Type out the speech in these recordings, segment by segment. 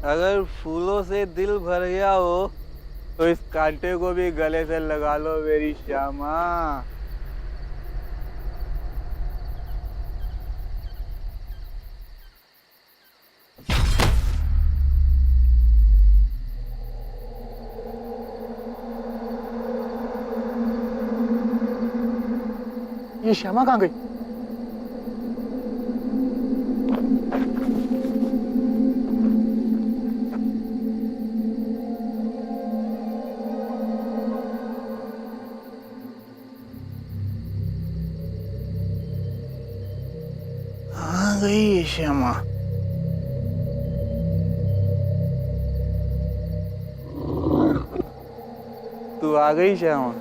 अगर फूलों से दिल भर गया हो तो इस कांटे को भी गले से लगा लो मेरी श्यामा। ये श्यामा कहाँ गई? कहाँ गई ये श्यामा? तू आ गई श्यामा?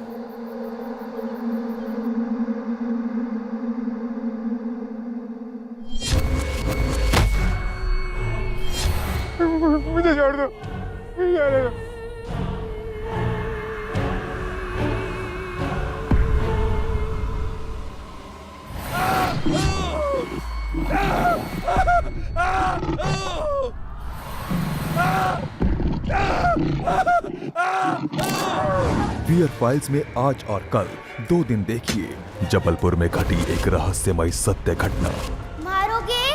मुझे छोड़ दो, जाने दो। वियर फाइल्स में आज और कल 2 दिन देखिए जबलपुर में घटी एक रहस्यमयी सत्य घटना। मारोगे,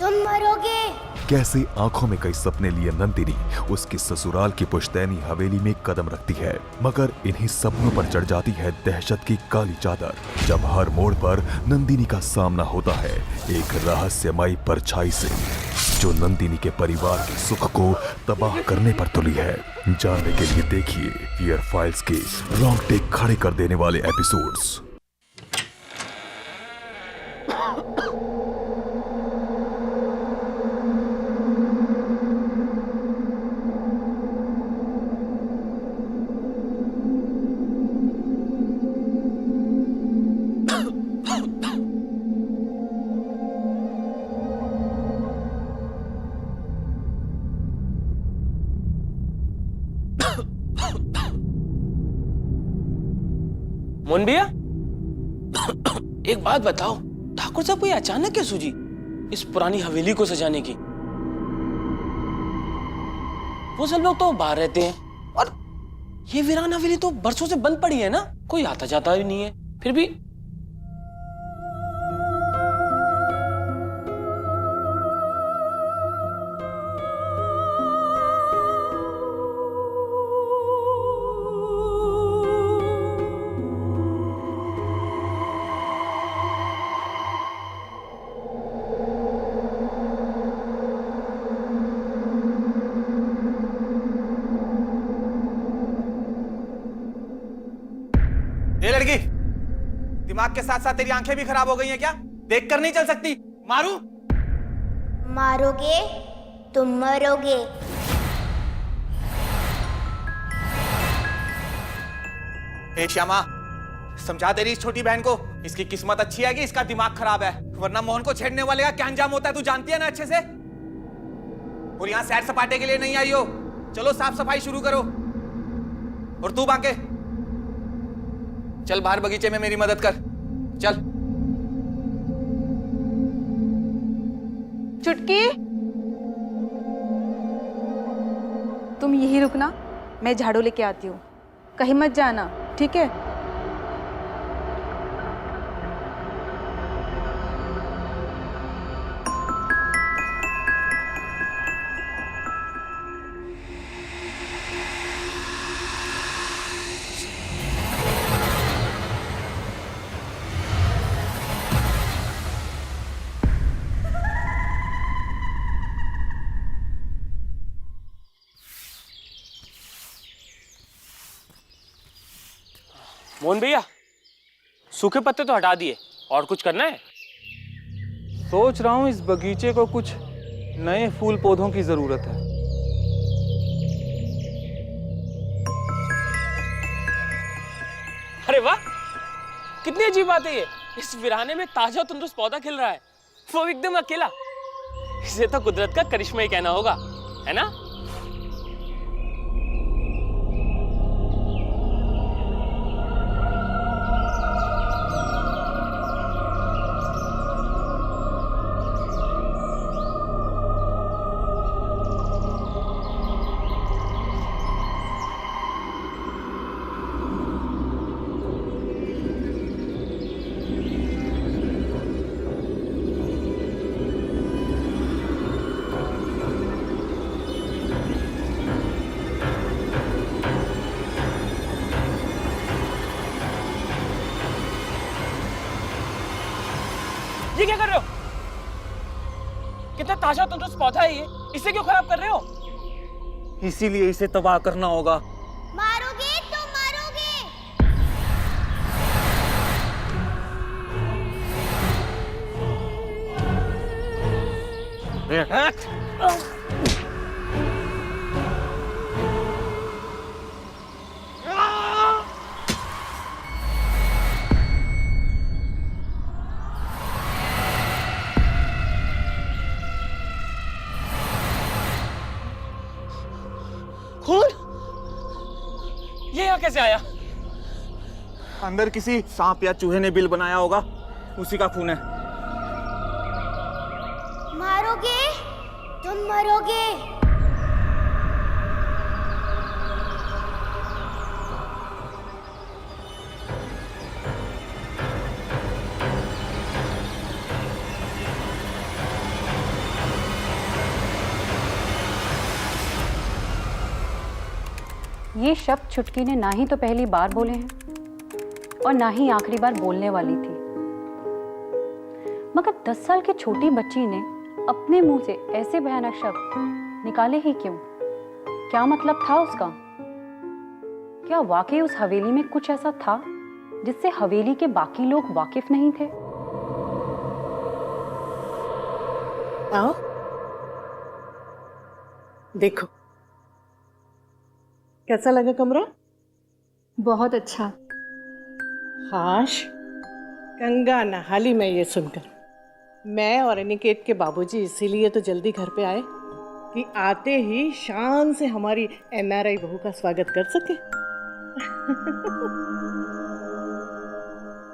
तुम मरोगे। कैसे आंखों में कई सपने लिए नंदिनी उसकी ससुराल की पुश्तैनी हवेली में कदम रखती है, मगर इन्हीं सपनों पर चढ़ जाती है दहशत की काली चादर जब हर मोड़ पर नंदिनी का सामना होता है एक रहस्यमयी परछाई से जो नंदिनी के परिवार के सुख को तबाह करने पर तुली है। जानने के लिए देखिए वियर फाइल्स के रोंगटे खड़े कर देने वाले एपिसोड्स। मोहन भैया, एक बात बताओ, ठाकुर साहब को ये अचानक क्या सूझी इस पुरानी हवेली को सजाने की? वो सब लोग तो बाहर रहते हैं और ये वीरान हवेली तो बरसों से बंद पड़ी है ना, कोई आता जाता भी नहीं है। फिर भी ये लड़की, दिमाग के साथ साथ तेरी आंखें भी खराब हो गई हैं क्या? देख कर नहीं चल सकती? मारू? मारोगे, तुम मरोगे। ए श्यामा, समझा तेरी इस छोटी बहन को, इसकी किस्मत अच्छी है कि इसका दिमाग खराब है, वरना मोहन को छेड़ने वाले का क्या अंजाम होता है तू जानती है ना अच्छे से। और यहाँ सैर सपाटे के लिए नहीं आई हो, चलो साफ सफाई शुरू करो। और तू बांके, चल बाहर बगीचे में मेरी मदद कर, चल। चुटकी, तुम यही रुकना, मैं झाड़ू लेके आती हूँ, कहीं मत जाना, ठीक है? मोहन भैया, सूखे पत्ते तो हटा दिए, और कुछ करना है? सोच रहा हूं इस बगीचे को कुछ नए फूल पौधों की जरूरत है। अरे वाह, कितनी अजीब बात है ये। इस वीराने में ताजा तंदुरुस्त पौधा खिल रहा है, वो एकदम अकेला। इसे तो कुदरत का करिश्मा ही कहना होगा, है ना? ये क्या कर रहे हो? कितना ताजा तंदुरुस्त पौधा है ये, इसे क्यों खराब कर रहे हो? इसीलिए इसे तबाह करना होगा। मारोगे तो मारोगे। खून? ये यहाँ कैसे आया? अंदर किसी सांप या चूहे ने बिल बनाया होगा, उसी का खून है। मारोगे तुम मरोगे। ये शब्द छुटकी ने ना ही तो पहली बार बोले हैं और ना ही आखिरी बार बोलने वाली थी, मगर 10 साल की छोटी बच्ची ने अपने मुंह से ऐसे भयानक शब्द निकाले ही क्यों? क्या मतलब था उसका? क्या वाकई उस हवेली में कुछ ऐसा था जिससे हवेली के बाकी लोग वाकिफ नहीं थे? आओ देखो, कैसा लगा कमरा? बहुत अच्छा। हाश, गंगा नहाली मैं ये सुनकर। मैं और अनिकेत के बाबूजी इसीलिए तो जल्दी घर पे आए कि आते ही शान से हमारी एनआरआई बहू का स्वागत कर सके।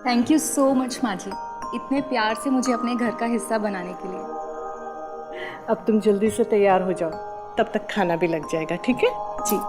थैंक यू सो मच माँ जी, इतने प्यार से मुझे अपने घर का हिस्सा बनाने के लिए। अब तुम जल्दी से तैयार हो जाओ, तब तक खाना भी लग जाएगा, ठीक है? जी।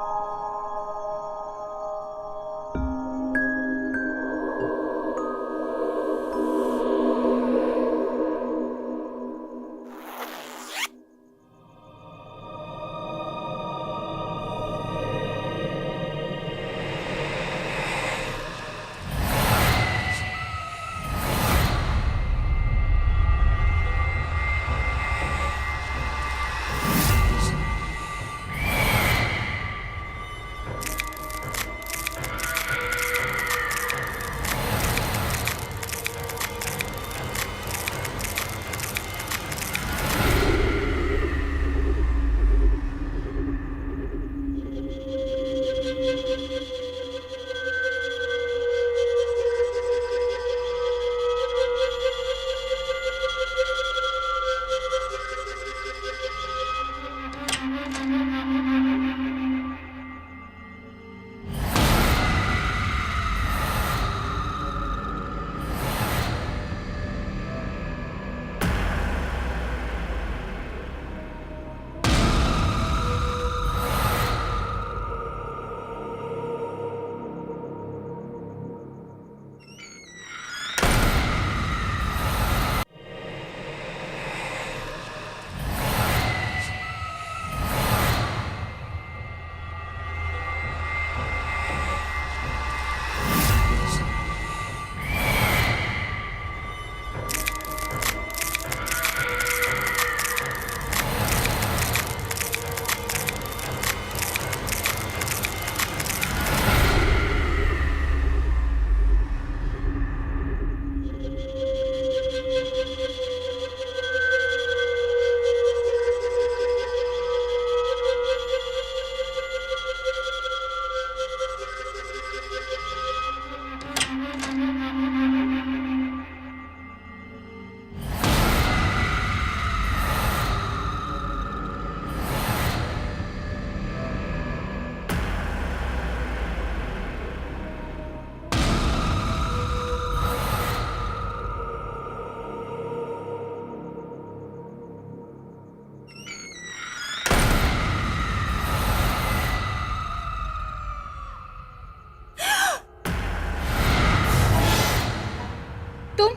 तुम?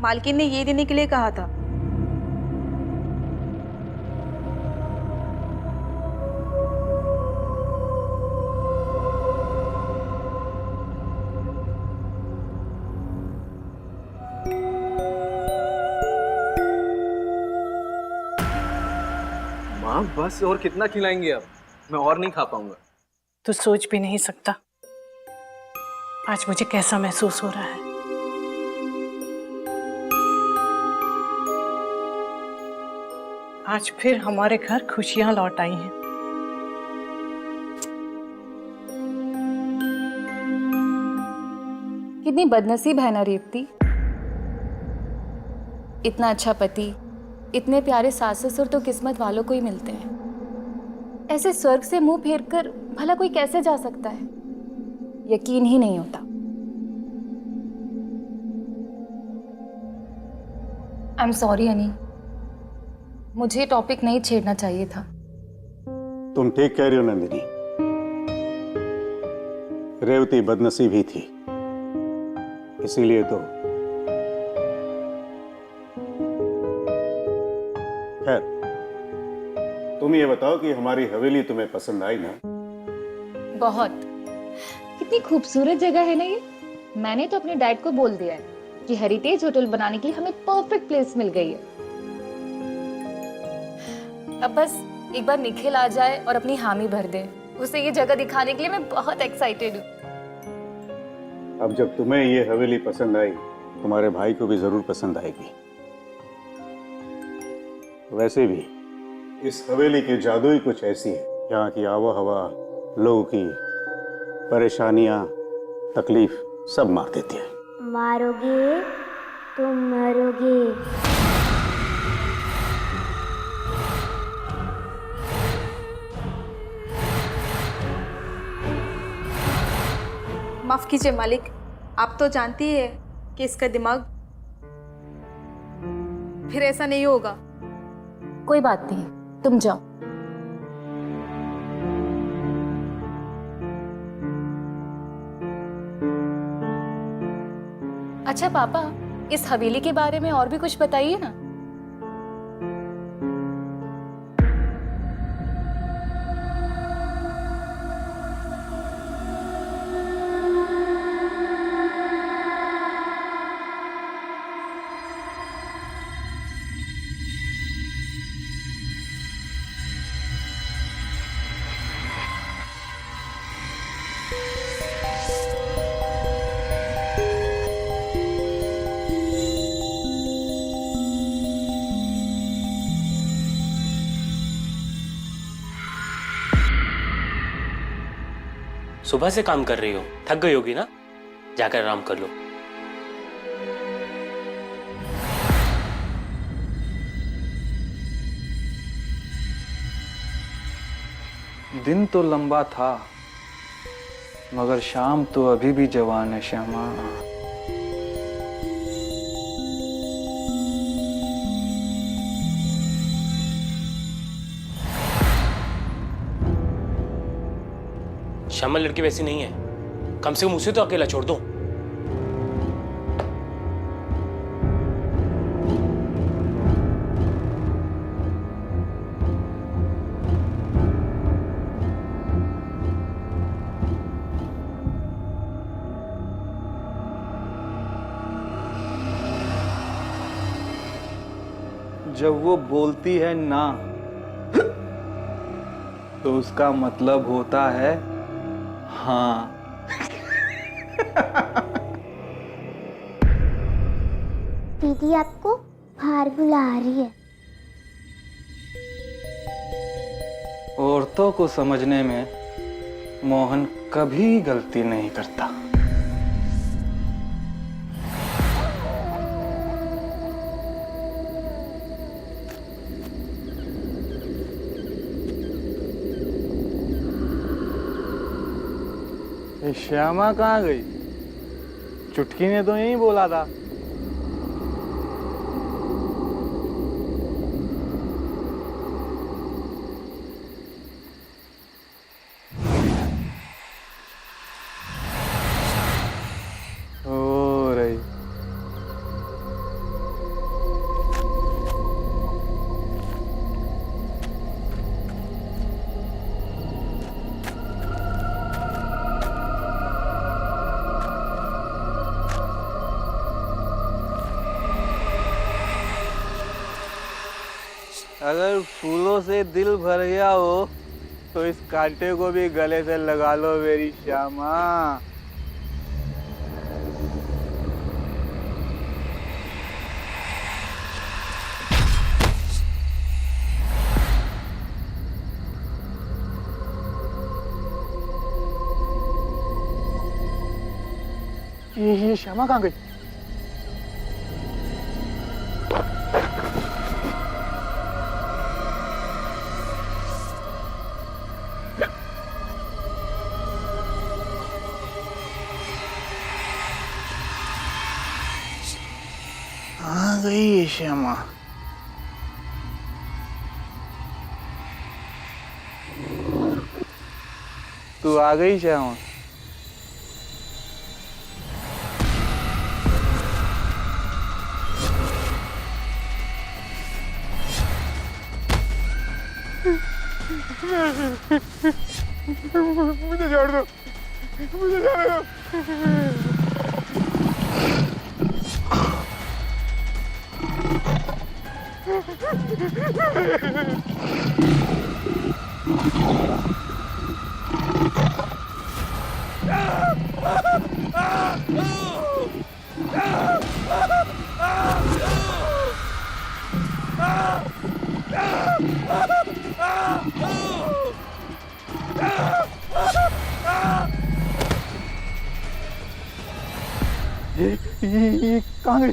मालकिन ने ये देने के लिए कहा था। माँ बस, और कितना खिलाएंगे आप? मैं और नहीं खा पाऊंगा। तू सोच भी नहीं सकता आज मुझे कैसा महसूस हो रहा है। आज फिर हमारे घर खुशियां लौट आई हैं। कितनी बदनसीब है ना रेवती। इतना अच्छा पति, इतने प्यारे सास ससुर तो किस्मत वालों को ही मिलते हैं। ऐसे स्वर्ग से मुंह फेरकर भला कोई कैसे जा सकता है? यकीन ही नहीं होता। आई एम सॉरी अनी, मुझे टॉपिक नहीं छेड़ना चाहिए था। तुम ठीक कह रही हो नंदिनी, रेवती बदनसीब ही थी, इसीलिए तो। खैर, तुम ये बताओ कि हमारी हवेली तुम्हें पसंद आई ना? बहुत। कितनी खूबसूरत जगह है ना ये। मैंने तो अपने डैड को बोल दिया है कि हेरिटेज होटल बनाने के लिए हमें परफेक्ट प्लेस मिल गई है। अब बस एक बार निखिल आ जाए और अपनी हामी भर दे, उसे ये जगह दिखाने के लिए मैं बहुत एक्साइटेड हूँ। अब जब तुम्हें ये हवेली पसंद आई, तुम्हारे भाई को भी जरूर पसंद आएगी। वैसे भी इस हवेली की जादू ही कुछ ऐसी है, यहाँ की आवा हवा लोगों की परेशानियां, तकलीफ सब मार देती है। मारोगे तुम मरोगे। माफ कीजिए मालिक, आप तो जानती है कि इसका दिमाग। फिर ऐसा नहीं होगा। कोई बात नहीं, तुम जाओ। अच्छा पापा, इस हवेली के बारे में और भी कुछ बताइए ना। सुबह से काम कर रही हो, थक गई होगी ना, जाकर आराम कर लो। दिन तो लंबा था, मगर शाम तो अभी भी जवान है श्यामा। श्यामा लड़की वैसी नहीं है, कम से कम उसे तो अकेला छोड़ दो। जब वो बोलती है ना, तो उसका मतलब होता है हाँ। दीदी आपको बाहर बुला रही है। औरतों को समझने में मोहन कभी गलती नहीं करता। श्यामा कहाँ गई? चुटकी ने तो यही बोला था। हो रही अगर फूलों से दिल भर गया हो तो इस कांटे को भी गले से लगा लो मेरी श्यामा। ये श्यामा कहाँ गई? कहाँ गई ये श्यामा? तू आ गई श्यामा? मुझे छोड़ दो, मुझे जाने दो। ये कहाँ गई?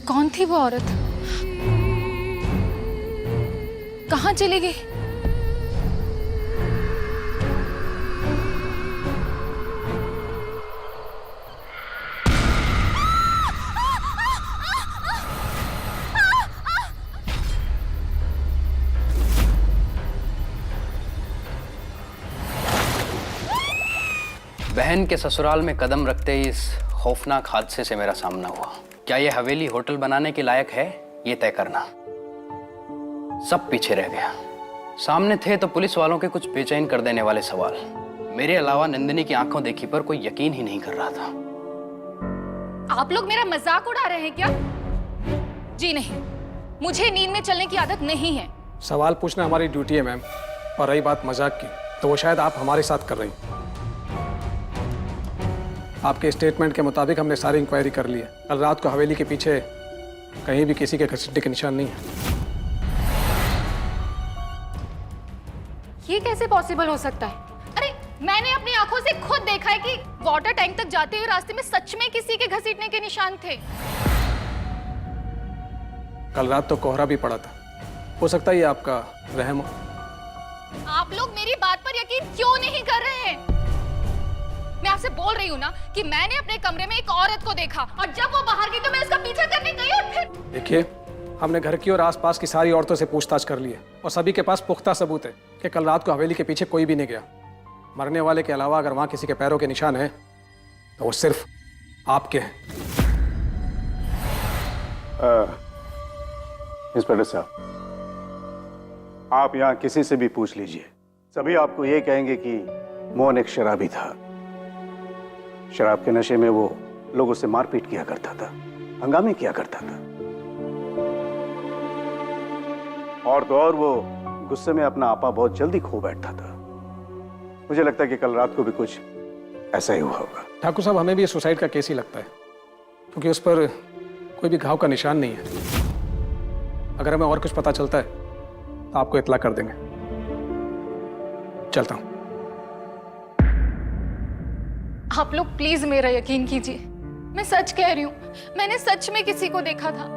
कौन थी वो औरत? कहाँ चली गई? बहन के ससुराल में कदम रखते ही इस खौफनाक हादसे से मेरा सामना हुआ। क्या ये हवेली होटल बनाने के लायक है, ये तय करना। सब पीछे रह गया। सामने थे तो पुलिस वालों के कुछ बेचैन कर देने वाले सवाल। मेरे अलावा नंदिनी की आंखों देखी पर कोई यकीन ही नहीं कर रहा था। आप लोग मेरा मजाक उड़ा रहे हैं क्या? जी नहीं, मुझे नींद में चलने की आदत नहीं है। सवाल पूछना हमारी ड्यूटी है मैम, और रही बात मजाक की तो वो शायद आप हमारे साथ कर रही हैं। आपके स्टेटमेंट के मुताबिक हमने सारी इंक्वायरी कर ली है। कल रात को हवेली के पीछे कहीं भी किसी के घसीटने के निशान नहीं है। ये कैसे पॉसिबल हो सकता है? अरे मैंने अपनी आंखों से खुद देखा है कि वाटर टैंक तक जाते हुए रास्ते में सच में किसी के घसीटने के निशान थे। कल रात तो कोहरा भी पड़ा था, हो सकता है ये आपका रहम हो। आप लोग मेरी बात पर यकीन क्यों नहीं कर रहे हैं? मैं आपसे बोल रही हूँ ना कि मैंने अपने कमरे में एक औरत को देखा और जब वो बाहर गई तो मैं उसका पीछा करने गई और फिर देखिए, हमने घर की और आसपास की सारी औरतों से पूछताछ कर ली है और सभी के पास पुख्ता सबूत है कि कल रात को हवेली के पीछे कोई भी नहीं गया। मरने वाले के अलावा अगर वहां किसी के पैरों के निशान हैं तो वो सिर्फ आपके हैं। इंस्पेक्टर साहब, आप यहाँ किसी से भी पूछ लीजिए, सभी आपको ये कहेंगे कि मोहन एक शराबी था। शराब के नशे में वो लोगों से मारपीट किया करता था, हंगामे किया करता था, और तो और वो गुस्से में अपना आपा बहुत जल्दी खो बैठता था। मुझे लगता है कि कल रात को भी कुछ ऐसा ही हुआ होगा। ठाकुर साहब, हमें भी ये सुसाइड का केस ही लगता है, क्योंकि उस पर कोई भी घाव का निशान नहीं है। अगर हमें और कुछ पता चलता है तो आपको इत्तला कर देंगे। चलता हूं। आप लोग प्लीज मेरा यकीन कीजिए, मैं सच कह रही हूँ। मैंने सच में किसी को देखा था।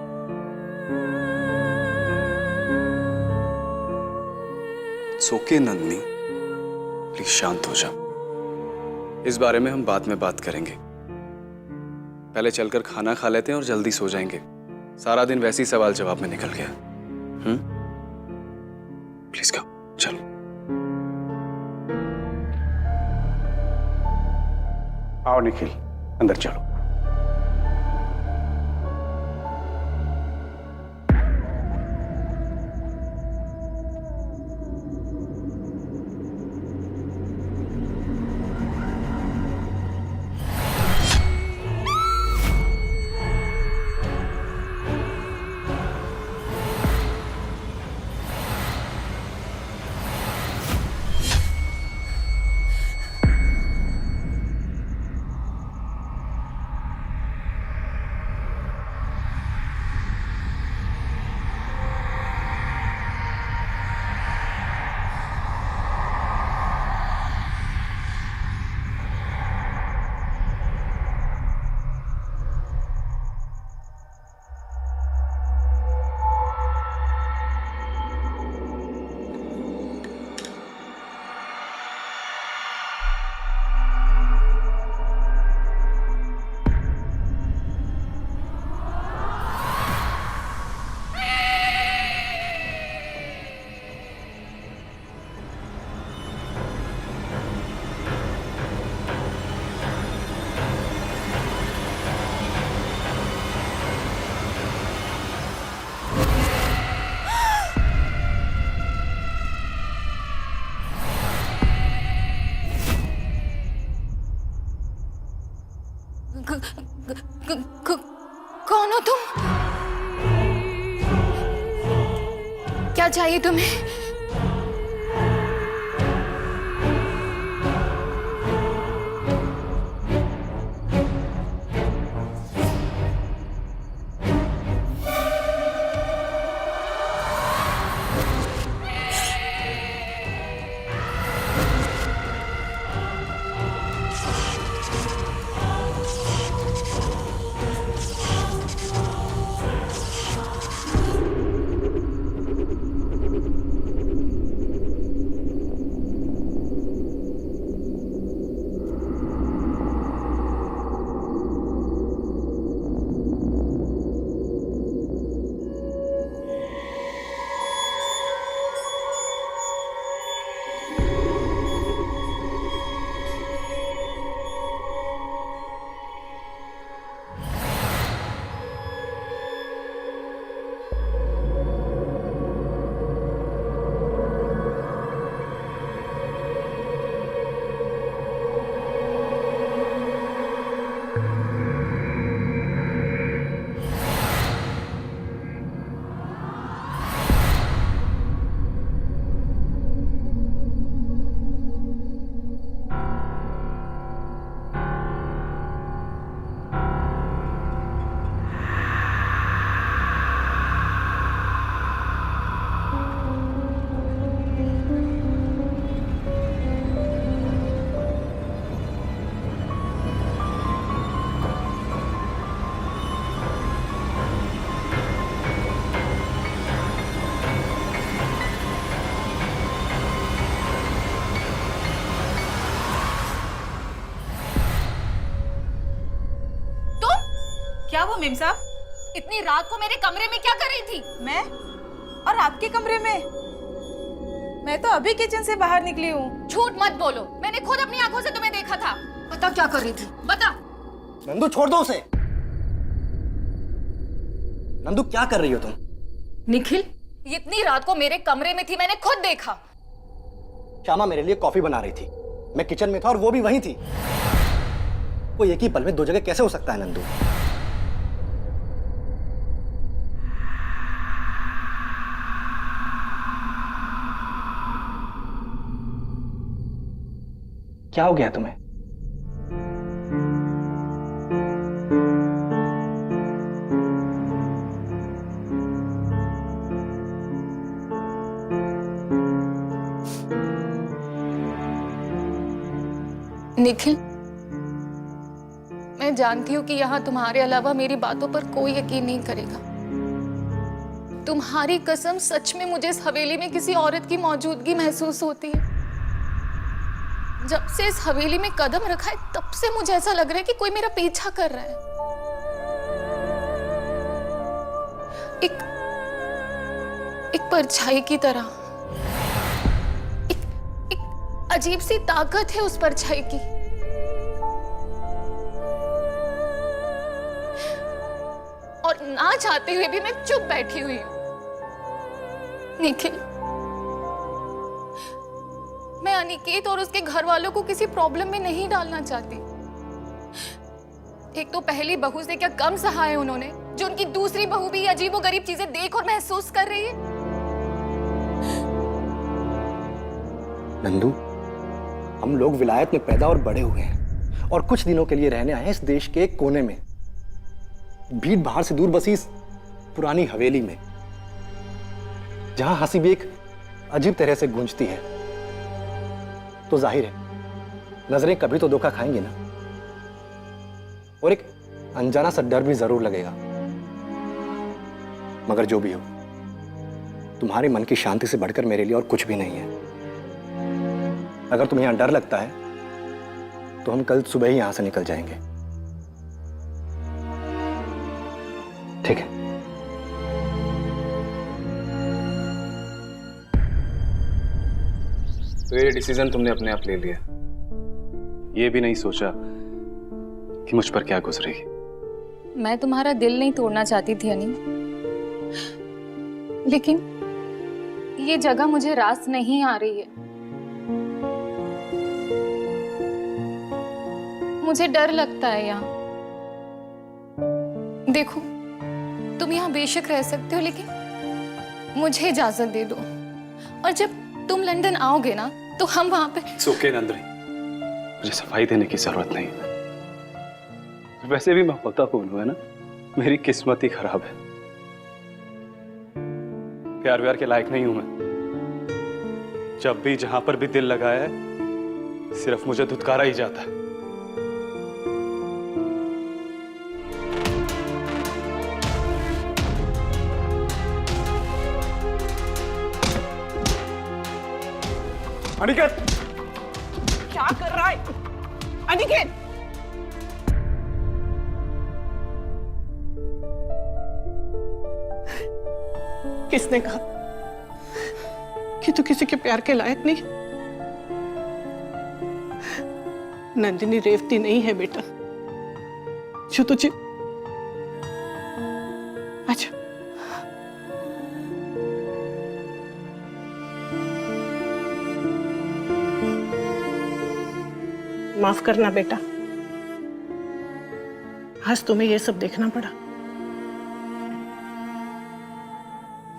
ओके नंदिनी, प्लीज शांत हो जा। इस बारे में हम बाद में बात करेंगे। पहले चलकर खाना खा लेते हैं और जल्दी सो जाएंगे। सारा दिन वैसे ही सवाल जवाब में निकल गया। प्लीज कम, चलो। आओ निखिल, अंदर चलो। कौन हो तुम? क्या चाहिए तुम्हें? क्या वो मेम साहब, इतनी रात को मेरे कमरे में क्या कर रही थी? मैं? और आपके कमरे में? मैं तो अभी किचन से बाहर निकली हूँ। झूठ मत बोलो, मैंने खुद अपनी आंखों से तुम्हें देखा था। बता क्या कर रही थी, बता। नंदू छोड़ दो उसे। नंदू क्या कर रही हो तुम? निखिल, इतनी रात को मेरे कमरे में थी, मैंने खुद देखा। श्यामा मेरे लिए कॉफी बना रही थी, मैं किचन में था और वो भी वहीं थी। कोई एक ही पल में दो जगह कैसे हो सकता है नंदू? क्या हो गया तुम्हें? निखिल, मैं जानती हूँ कि यहाँ तुम्हारे अलावा मेरी बातों पर कोई यकीन नहीं करेगा। तुम्हारी कसम, सच में मुझे इस हवेली में किसी औरत की मौजूदगी महसूस होती है। जब से इस हवेली में कदम रखा है तब से मुझे ऐसा लग रहा है कि कोई मेरा पीछा कर रहा है। एक परछाई की तरह। एक अजीब सी ताकत है उस परछाई की। और ना चाहते हुए भी मैं चुप बैठी हुई हूं। निखिल, मैं अनिकेत और उसके घर वालों को किसी प्रॉब्लम में नहीं डालना चाहती। एक तो पहली बहू से क्या कम सहा है उन्होंने, जो उनकी दूसरी बहू भी अजीबोगरीब चीजें देख और महसूस कर रही है। नंदू, हम लोग विलायत में पैदा और बड़े हुए हैं और कुछ दिनों के लिए रहने आए हैं इस देश के एक कोने में, भीड़ भाड़ से दूर बसी इस पुरानी हवेली में, जहां हंसी भी एक अजीब तरह से गूंजती है। तो जाहिर है नजरें कभी तो धोखा खाएंगी ना, और एक अनजाना सा डर भी जरूर लगेगा। मगर जो भी हो, तुम्हारे मन की शांति से बढ़कर मेरे लिए और कुछ भी नहीं है। अगर तुम्हें यहां डर लगता है तो हम कल सुबह ही यहां से निकल जाएंगे, ठीक है? तो ये डिसीजन तुमने अपने आप ले लिया, ये भी नहीं सोचा कि मुझ पर क्या गुजरेगी। मैं तुम्हारा दिल नहीं तोड़ना चाहती थी अनी, लेकिन ये जगह मुझे रास नहीं आ रही है। मुझे डर लगता है यहाँ। देखो, तुम यहाँ बेशक रह सकते हो, लेकिन मुझे इजाजत दे दो। और जब तुम लंदन आओगे ना, तो हम वहां पे। ओके नंदनी, मुझे सफाई देने की जरूरत नहीं। वैसे भी मैं होता कौन हूं, है ना? मेरी किस्मत ही खराब है। प्यार व्यार के लायक नहीं हूं मैं। जब भी जहां पर भी दिल लगाया है, सिर्फ मुझे धुतकारा ही जाता है। अनिकेत, क्या कर रहा है? अनिकेत, किसने कहा कि तू किसी के प्यार के लायक नहीं? नंदिनी रेवती नहीं है बेटा, जो तुझे। अच्छा, माफ करना बेटा, आज तुम्हें यह सब देखना पड़ा।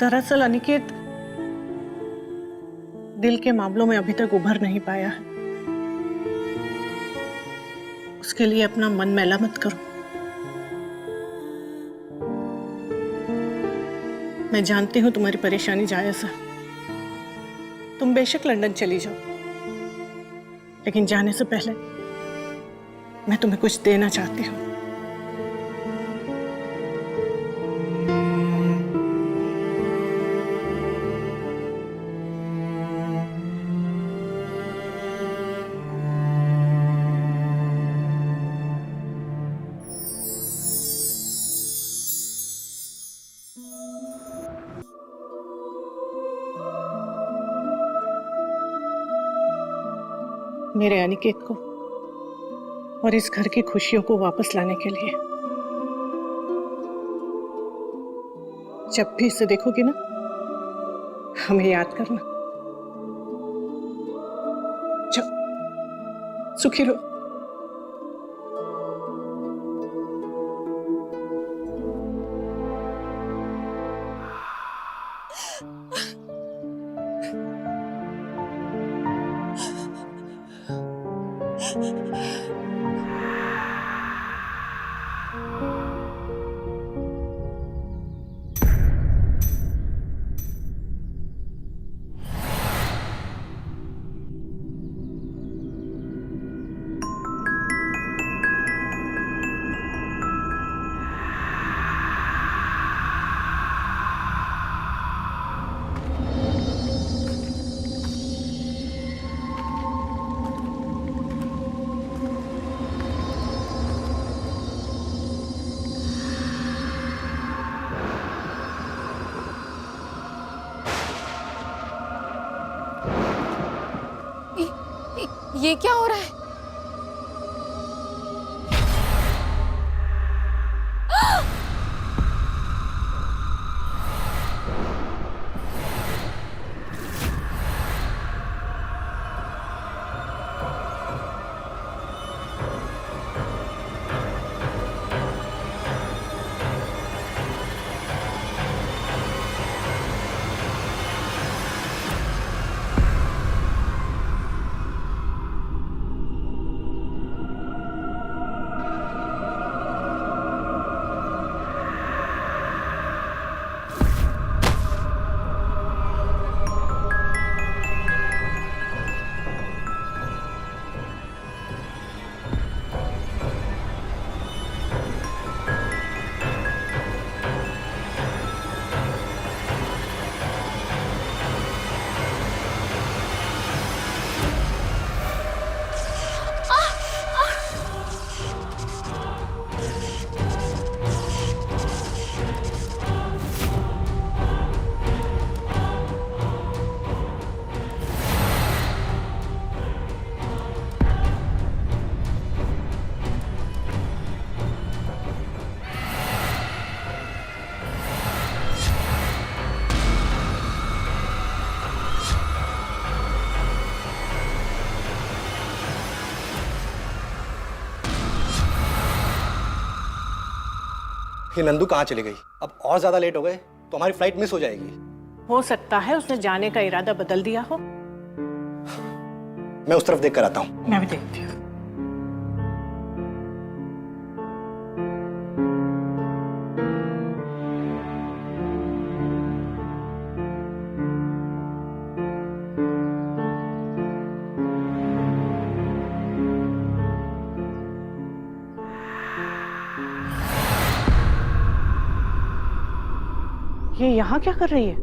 दरअसल अनिकेत दिल के मामलों में अभी तक उभर नहीं पाया है। उसके लिए अपना मन मैला मत करो। मैं जानती हूं तुम्हारी परेशानी जायज है। तुम बेशक लंदन चली जाओ, लेकिन जाने से पहले मैं तुम्हें कुछ देना चाहती हूँ। मेरे अनिकेत को और इस घर की खुशियों को वापस लाने के लिए जब भी इसे देखोगी ना, हमें याद करना। जाओ, सुखी रहो। ये क्या हो रहा है? ये नंदू कहाँ चली गई? अब और ज्यादा लेट हो गए तो हमारी फ्लाइट मिस हो जाएगी। हो सकता है उसने जाने का इरादा बदल दिया हो। मैं उस तरफ देख कर आता हूँ। मैं भी देखती हूँ। ये यहाँ क्या कर रही है?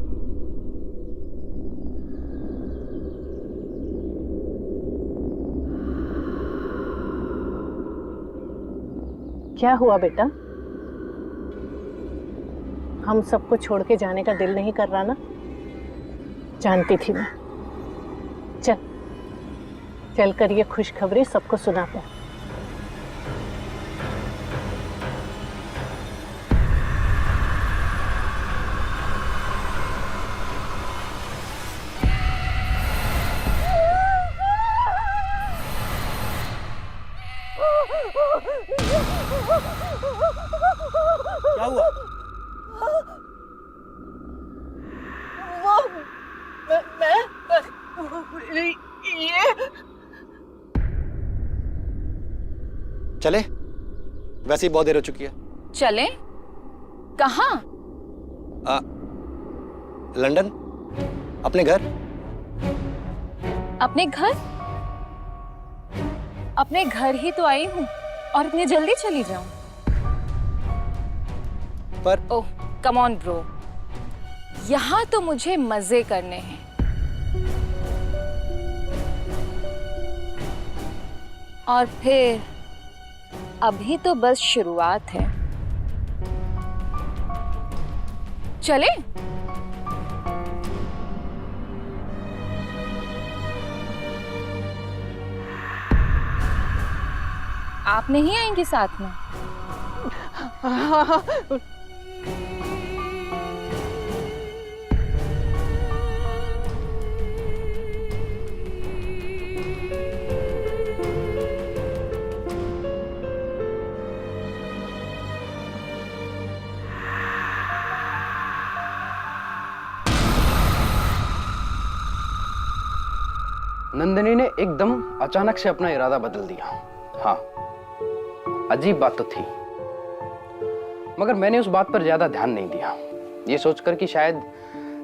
क्या हुआ बेटा? हम सबको छोड़ के जाने का दिल नहीं कर रहा ना? जानती थी मैं। चल चल कर ये खुशखबरी सबको सुनाते हैं। क्या हुआ? ये चले? वैसे ही बहुत देर हो चुकी है। चले? कहाँ? लंदन, अपने घर। अपने घर? अपने घर ही तो आई हूँ और इतनी जल्दी चली जाऊं? पर ओह कम ऑन ब्रो, यहाँ तो मुझे मजे करने हैं। और फिर अभी तो बस शुरुआत है। चले? आप नहीं आएंगे साथ में? नंदिनी ने एकदम अचानक से अपना इरादा बदल दिया। हाँ, अजीब बात तो थी, मगर मैंने उस बात पर ज्यादा ध्यान नहीं दिया, ये सोचकर कि शायद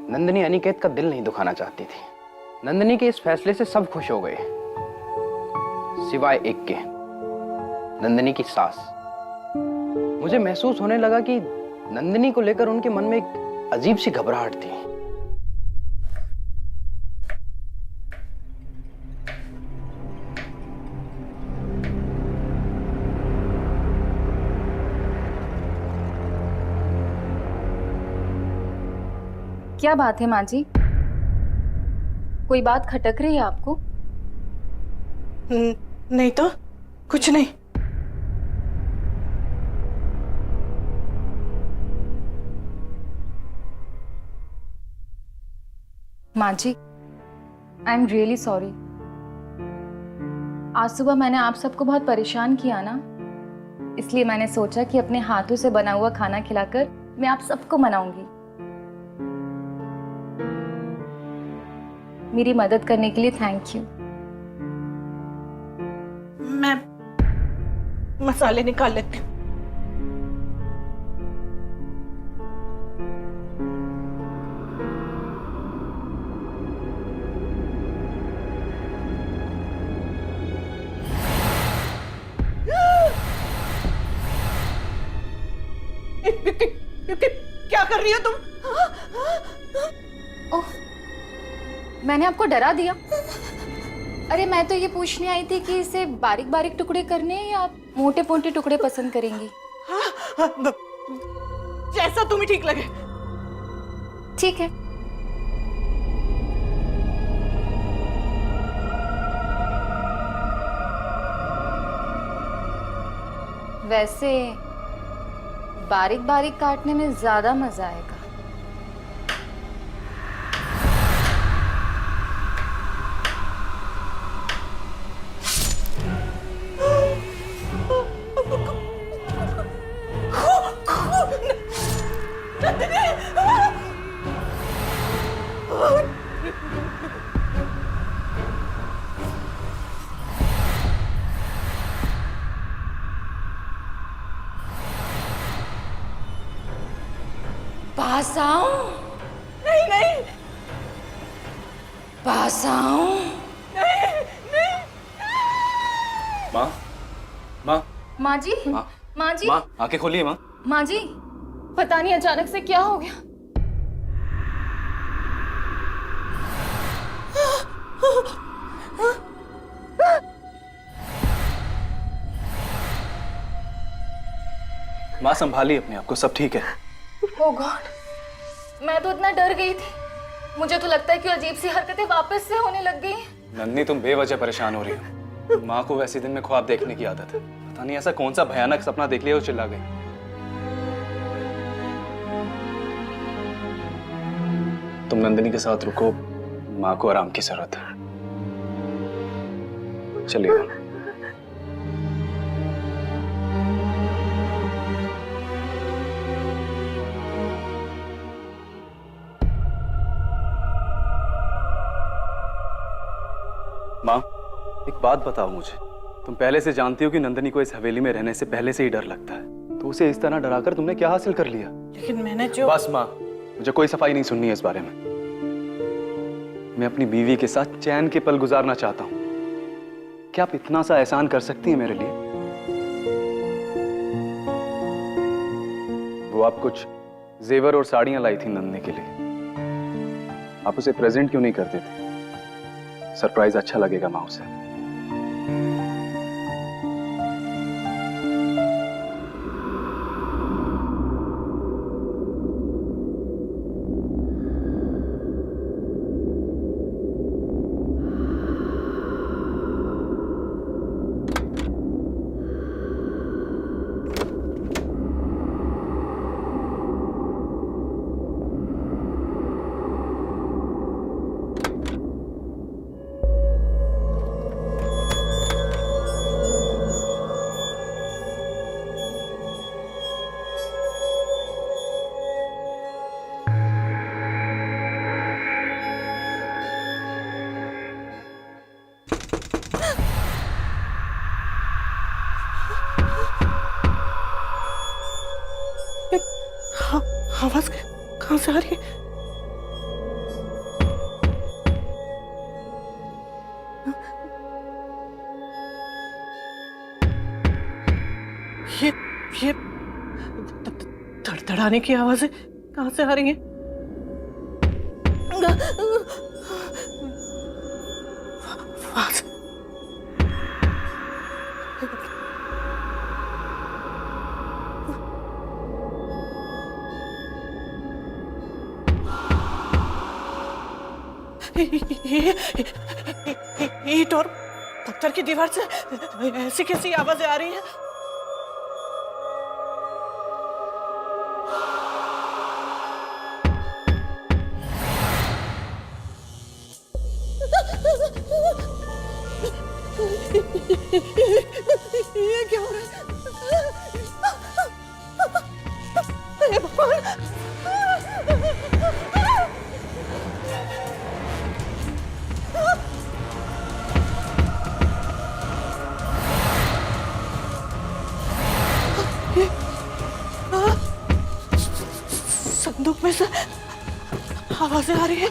नंदिनी अनिकेत का दिल नहीं दुखाना चाहती थी। नंदिनी के इस फैसले से सब खुश हो गए, सिवाय एक के, नंदिनी की सास। मुझे महसूस होने लगा कि नंदिनी को लेकर उनके मन में एक अजीब सी घबराहट थी। क्या बात है माँ जी? कोई बात खटक रही है आपको? नहीं तो कुछ नहीं। माँ जी, आई एम रियली सॉरी। आज सुबह मैंने आप सबको बहुत परेशान किया ना, इसलिए मैंने सोचा कि अपने हाथों से बना हुआ खाना खिलाकर मैं आप सबको मनाऊंगी। मेरी मदद करने के लिए थैंक यू। मैं मसाले निकाल लेती हूँ। क्या कर रही हो तुम? ओह, मैंने आपको डरा दिया। अरे मैं तो ये पूछने आई थी कि इसे बारीक बारीक टुकड़े करने हैं या आप मोटे मोटे टुकड़े पसंद करेंगी? जैसा तुम्हें ठीक लगे। ठीक है। वैसे बारीक बारीक काटने में ज्यादा मजा आएगा। पास आऊं? नहीं नहीं। पास आऊं? नहीं नहीं। माँ, माँ, माँ जी, माँ, माँ जी, माँ, आंखें खोलिए माँ। माँ जी, पता नहीं अचानक से क्या हो गया। माँ संभालिए अपने आप को, सब ठीक है। ओह गॉड, मैं तो इतना डर गई थी। मुझे तो लगता है कि अजीब सी हरकतें वापस से होने लग गई। नन्नी, तुम बेवजह परेशान हो रही हो। माँ को वैसे दिन में ख्वाब देखने की आदत है। पता नहीं ऐसा कौन सा भयानक सपना देख लिया वो चिल्ला गई। तुम नंदिनी के साथ रुको, माँ को आराम की जरूरत है। चलिए। माँ, एक बात बताओ मुझे, तुम पहले से जानती हो कि नंदिनी को इस हवेली में रहने से पहले से ही डर लगता है, तो उसे इस तरह डराकर तुमने क्या हासिल कर लिया? लेकिन मैंने जो... बस माँ, मुझे कोई सफाई नहीं सुननी है इस बारे में। मैं अपनी बीवी के साथ चैन के पल गुजारना चाहता हूँ। क्या आप इतना सा एहसान कर सकती हैं मेरे लिए? वो आप कुछ जेवर और साड़ियां लाई थी नंदिनी के लिए, आप उसे प्रेजेंट क्यों नहीं करते थे? सरप्राइज अच्छा लगेगा माँ उसे। कहाँ से आ रही है? ये धड़धड़ाने की आवाजें कहाँ से आ रही हैं? आवाज ईंट और पत्थर की दीवार से ऐसी कैसी आवाजें आ रही हैं? ये क्या हो रहा है? हे भगवान! संदूक में से आवाजें आ रही है।